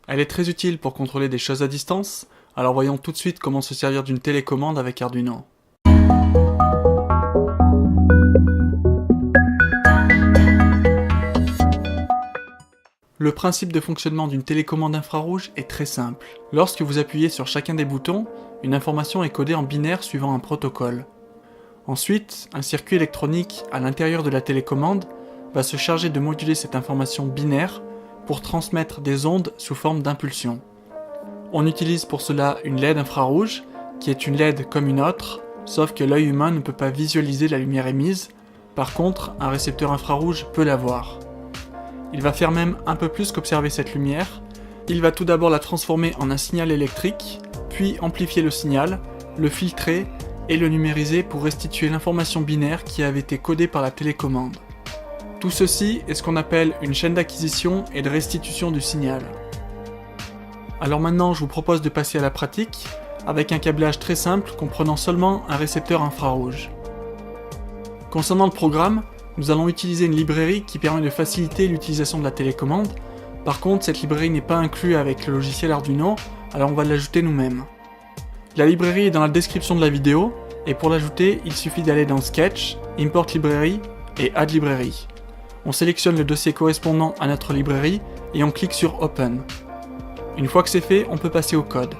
Elle est très utile pour contrôler des choses à distance, alors voyons tout de suite comment se servir d'une télécommande avec Arduino. Le principe de fonctionnement d'une télécommande infrarouge est très simple. Lorsque vous appuyez sur chacun des boutons, une information est codée en binaire suivant un protocole. Ensuite, un circuit électronique à l'intérieur de la télécommande va se charger de moduler cette information binaire pour transmettre des ondes sous forme d'impulsions. On utilise pour cela une LED infrarouge, qui est une LED comme une autre, sauf que l'œil humain ne peut pas visualiser la lumière émise. Par contre, un récepteur infrarouge peut la voir. Il va faire même un peu plus qu'observer cette lumière. Il va tout d'abord la transformer en un signal électrique, puis amplifier le signal, le filtrer et le numériser pour restituer l'information binaire qui avait été codée par la télécommande. Tout ceci est ce qu'on appelle une chaîne d'acquisition et de restitution du signal. Alors maintenant, je vous propose de passer à la pratique avec un câblage très simple comprenant seulement un récepteur infrarouge. Concernant le programme, nous allons utiliser une librairie qui permet de faciliter l'utilisation de la télécommande. Par contre, cette librairie n'est pas inclue avec le logiciel Arduino, alors on va l'ajouter nous-mêmes. La librairie est dans la description de la vidéo, et pour l'ajouter, il suffit d'aller dans Sketch, Import Library et Add Library. On sélectionne le dossier correspondant à notre librairie et on clique sur Open. Une fois que c'est fait, on peut passer au code.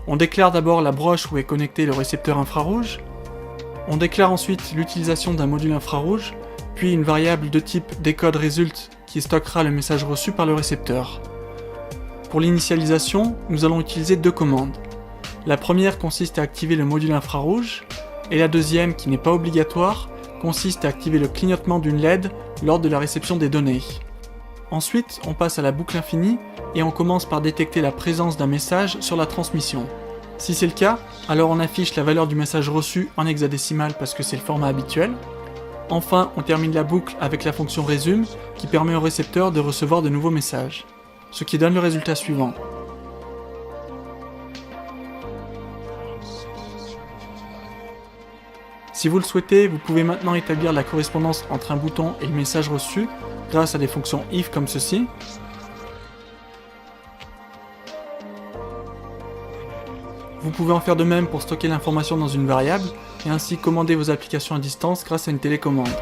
On déclare d'abord la broche où est connecté le récepteur infrarouge. On déclare ensuite l'utilisation d'un module infrarouge, puis une variable de type decodeResult qui stockera le message reçu par le récepteur. Pour l'initialisation, nous allons utiliser deux commandes. La première consiste à activer le module infrarouge, et la deuxième, qui n'est pas obligatoire, consiste à activer le clignotement d'une LED lors de la réception des données. Ensuite, on passe à la boucle infinie et on commence par détecter la présence d'un message sur la transmission. Si c'est le cas, alors on affiche la valeur du message reçu en hexadécimal parce que c'est le format habituel. Enfin, on termine la boucle avec la fonction resume qui permet au récepteur de recevoir de nouveaux messages, ce qui donne le résultat suivant. Si vous le souhaitez, vous pouvez maintenant établir la correspondance entre un bouton et le message reçu grâce à des fonctions if comme ceci. Vous pouvez en faire de même pour stocker l'information dans une variable et ainsi commander vos applications à distance grâce à une télécommande.